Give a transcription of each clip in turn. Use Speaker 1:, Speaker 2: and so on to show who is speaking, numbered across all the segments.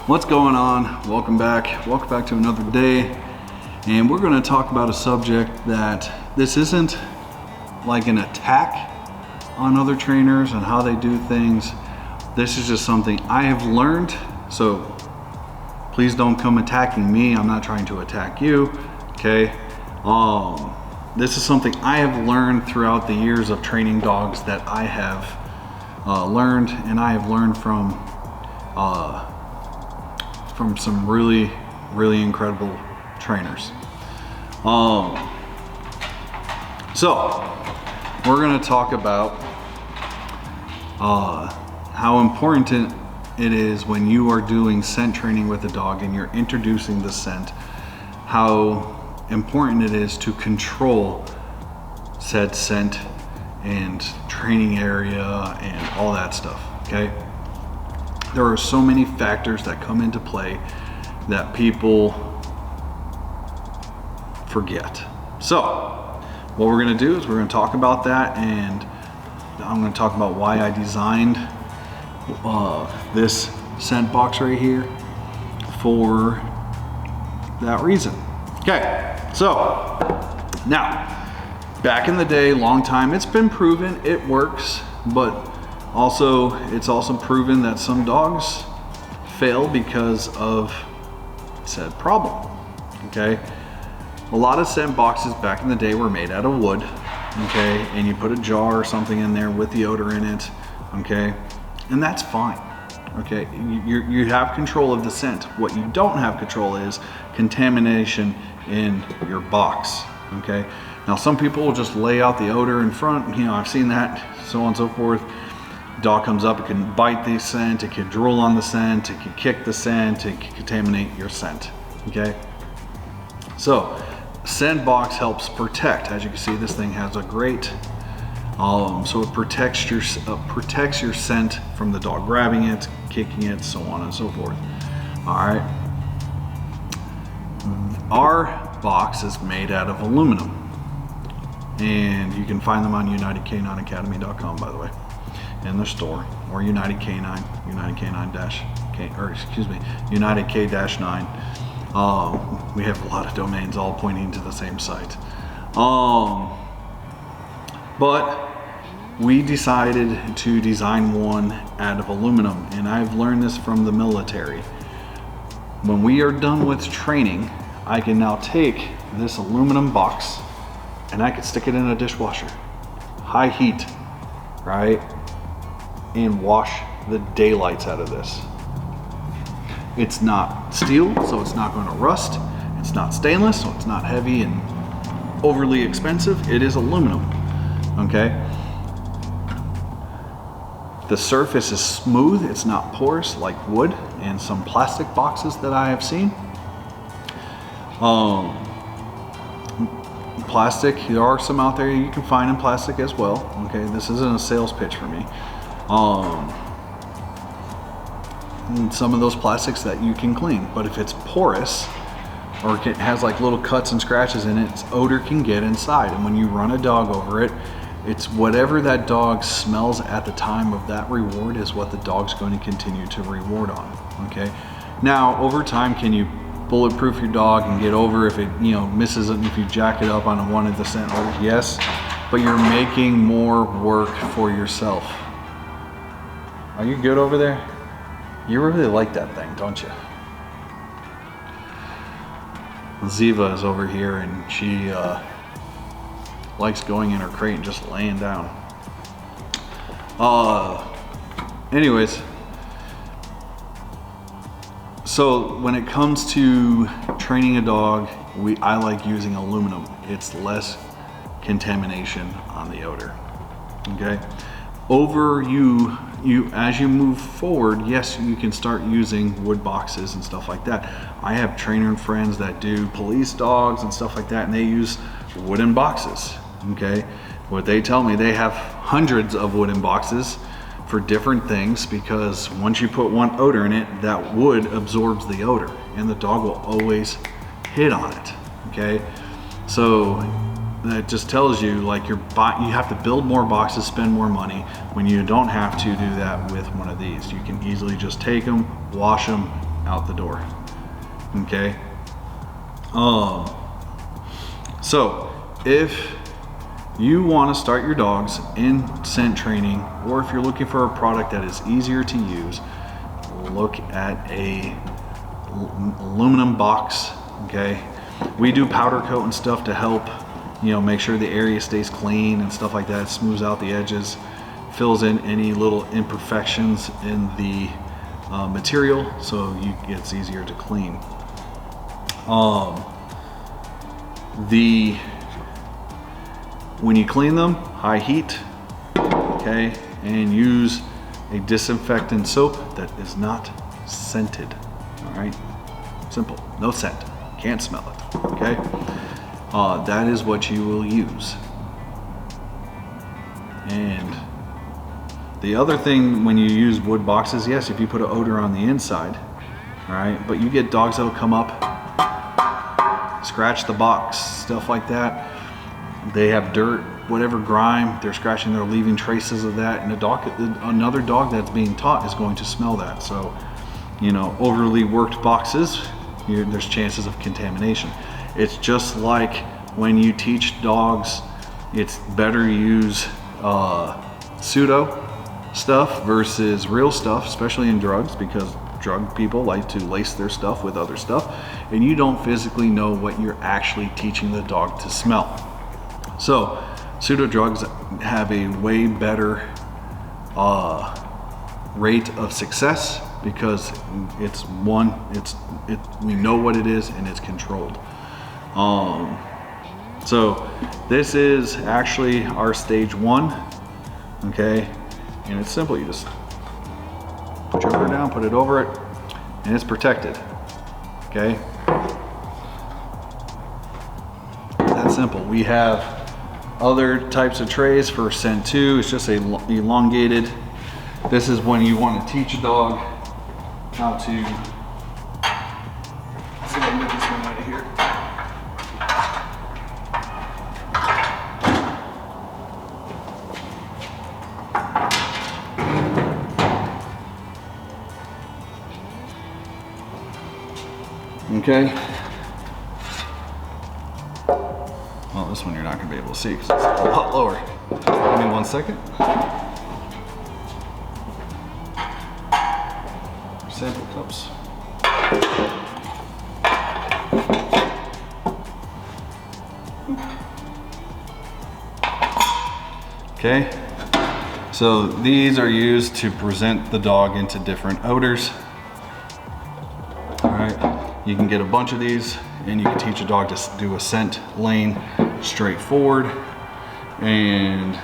Speaker 1: What's going on? Welcome back. Welcome back to another day. And we're going to talk about a subject that this isn't like an attack on other trainers and how they do things. This is just something I have learned. So please don't come attacking me. I'm not trying to attack you. Okay. This is something I have learned throughout the years of training dogs that I have learned, and I have learned from some really incredible trainers. So we're going to talk about how important it is when you are doing scent training with a dog and you're introducing the scent, how important it is to control said scent and training area and all that stuff. Okay, there are so many factors that come into play that people forget. So what we're going to do is we're going to talk about that, and I'm going to talk about why I designed this scent box right here for that reason. Okay, so now, back in the day, long time, it's been proven it works, but also it's also proven that some dogs fail because of said problem. Okay, a lot of scent boxes back in the day were made out of wood. Okay, and you put a jar or something in there with the odor in it. Okay, and that's fine. Okay, you have control of the scent. What you don't have control is contamination in your box. Okay, now some people will just lay out the odor in front. You know, I've seen that, so on and so forth. Dog comes up, it can bite the scent, it can drool on the scent, it can kick the scent, it can contaminate your scent. Okay, so scent box helps protect. As you can see, this thing has a grate, so it protects your scent from the dog grabbing it, kicking it, so on and so forth. All right, our box is made out of aluminum, and you can find them on UnitedCanineAcademy.com, by the way, in the store, or United K9, United K-9. We have a lot of domains all pointing to the same site. But we decided to design one out of aluminum, and I've learned this from the military. When we are done with training, I can now take this aluminum box and I can stick it in a dishwasher, high heat, right? And wash the daylights out of this. It's not steel, so it's not going to rust. It's not stainless, so it's not heavy and overly expensive. It is aluminum, okay? The surface is smooth. It's not porous like wood and some plastic boxes that I have seen. Plastic, there are some out there you can find in plastic as well. Okay, this isn't a sales pitch for me. And some of those plastics that you can clean, but if it's porous or it has like little cuts and scratches in it, its odor can get inside, and when you run a dog over it, it's whatever that dog smells at the time of that reward is what the dog's going to continue to reward on. Okay, now over time, can you bulletproof your dog and get over if it, you know, misses it, and if you jack it up on one of the scent orders? Yes, but you're making more work for yourself. Are you good over there? You really like that thing, don't you? Ziva is over here, and she likes going in her crate and just laying down. Anyways, so when it comes to training a dog, I like using aluminum. It's less contamination on the odor. Okay, as you move forward, yes, you can start using wood boxes and stuff like that. I have trainer friends that do police dogs and stuff like that, and they use wooden boxes. Okay, what they tell me, they have hundreds of wooden boxes for different things, because once you put one odor in it, that wood absorbs the odor and the dog will always hit on it. Okay, so that just tells you like you have to build more boxes, spend more money, when you don't have to do that with one of these. You can easily just take them, wash them, out the door. Okay. So if you want to start your dogs in scent training, or if you're looking for a product that is easier to use, look at a aluminum box. Okay, we do powder coat and stuff to help, you know, make sure the area stays clean and stuff like that. It smooths out the edges, fills in any little imperfections in the material, so it's easier to clean. When you clean them, high heat, okay, and use a disinfectant soap that is not scented. All right, simple, no scent, can't smell it. Okay, that is what you will use. And the other thing when you use wood boxes, yes, if you put an odor on the inside, all right, but you get dogs that'll come up, scratch the box, stuff like that. They have dirt, whatever grime, they're scratching, they're leaving traces of that, and another dog that's being taught is going to smell that. So, you know, overly worked boxes, there's chances of contamination. It's just like when you teach dogs, it's better to use pseudo stuff versus real stuff, especially in drugs, because drug people like to lace their stuff with other stuff, and you don't physically know what you're actually teaching the dog to smell. So pseudo drugs have a way better rate of success because we know what it is and it's controlled. So this is actually our stage 1, okay, and it's simple. You just put your odor down, put it over it, and it's protected. Okay, that's simple. We have other types of trays for scent 2. It's just elongated. This is when you want to teach a dog how to. Let's see if I can get this one out of here. Okay. Well, this one you're not going to be able to see because it's a lot lower. Give me 1 second. Sample cups. Okay. So these are used to present the dog into different odors. All right. You can get a bunch of these and you can teach a dog to do a scent lane straight forward, and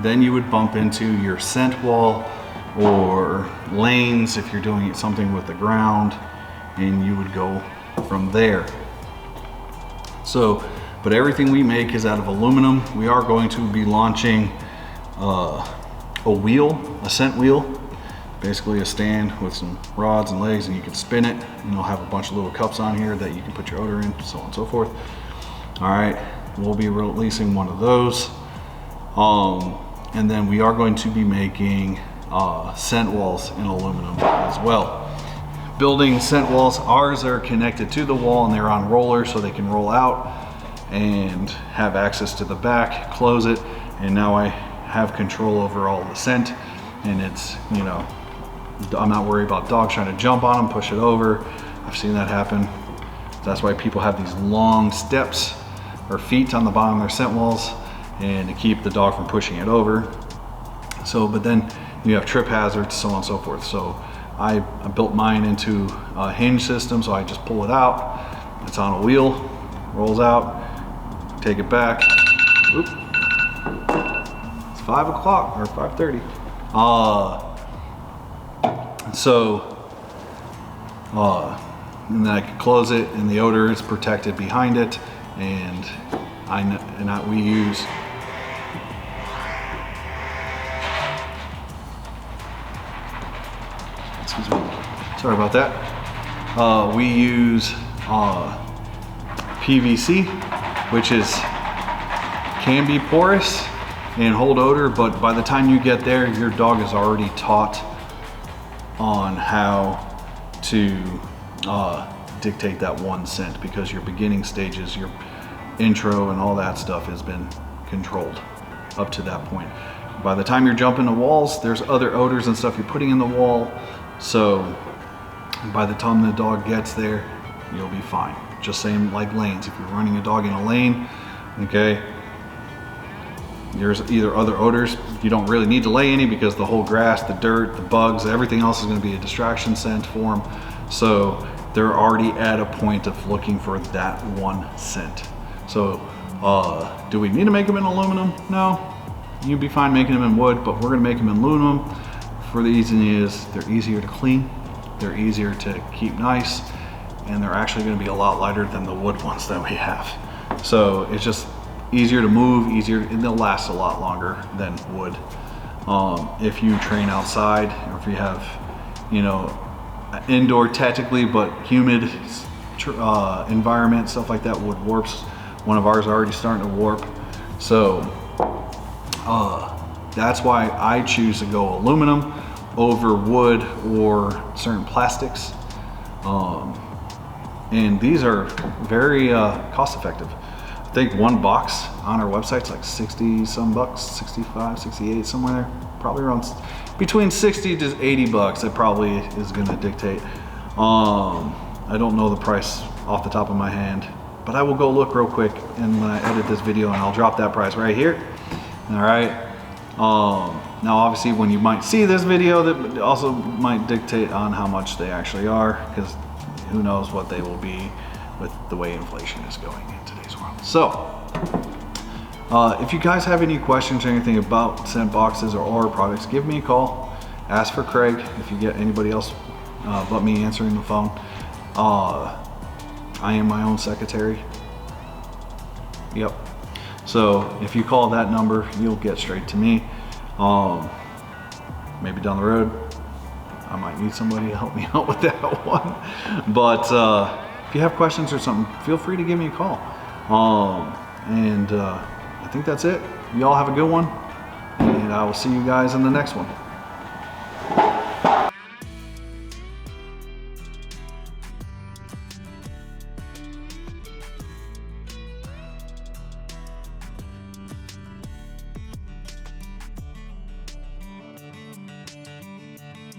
Speaker 1: then you would bump into your scent wall or lanes if you're doing something with the ground, and you would go from there. So, but everything we make is out of aluminum. We are going to be launching a scent wheel, basically a stand with some rods and legs, and you can spin it, and it'll have a bunch of little cups on here that you can put your odor in, so on and so forth. All right, we'll be releasing one of those. And then we are going to be making scent walls in aluminum as well. Building scent walls, ours are connected to the wall and they're on rollers so they can roll out and have access to the back, close it, and now I have control over all the scent, and it's, you know, I'm not worried about dogs trying to jump on them, push it over. I've seen that happen. That's why people have these long steps or feet on the bottom of their scent walls, and to keep the dog from pushing it over. So, but then you have trip hazards, so on and so forth. So I built mine into a hinge system, so I just pull it out. It's on a wheel, rolls out, take it back. Oop. It's 5 o'clock or 5:30. And then I can close it, and the odor is protected behind it, and we use excuse me, sorry about that. We use PVC, which is can be porous and hold odor, but by the time you get there, your dog is already taught on how to dictate that one scent, because your beginning stages, your intro and all that stuff has been controlled up to that point. By the time you're jumping the walls, there's other odors and stuff you're putting in the wall. So by the time the dog gets there, you'll be fine. Just same like lanes. If you're running a dog in a lane, okay, there's either other odors. You don't really need to lay any because the whole grass, the dirt, the bugs, everything else is going to be a distraction scent for them. So they're already at a point of looking for that one scent. So do we need to make them in aluminum? No. You'd be fine making them in wood, but we're going to make them in aluminum. For the easy is they're easier to clean, they're easier to keep nice, and they're actually going to be a lot lighter than the wood ones that we have. So it's just easier to move, easier, and they'll last a lot longer than wood. If you train outside, or if you have, you know, indoor technically, but humid environment, stuff like that, wood warps. One of ours is already starting to warp. So that's why I choose to go aluminum over wood or certain plastics. And these are very cost effective. I think one box on our website's like 60 some bucks, 65, 68, somewhere there. Probably around between 60 to 80 bucks. It probably is gonna dictate. I don't know the price off the top of my hand, but I will go look real quick, and when I edit this video, and I'll drop that price right here. All right. Now obviously when you might see this video, that also might dictate on how much they actually are, because who knows what they will be with the way inflation is going in today's world. So if you guys have any questions or anything about scent boxes or our products, give me a call. Ask for Craig if you get anybody else but me answering the phone. I am my own secretary. Yep. So if you call that number, you'll get straight to me. Maybe down the road, I might need somebody to help me out with that one. But if you have questions or something, feel free to give me a call. I think that's it. Y'all have a good one, and I will see you guys in the next one.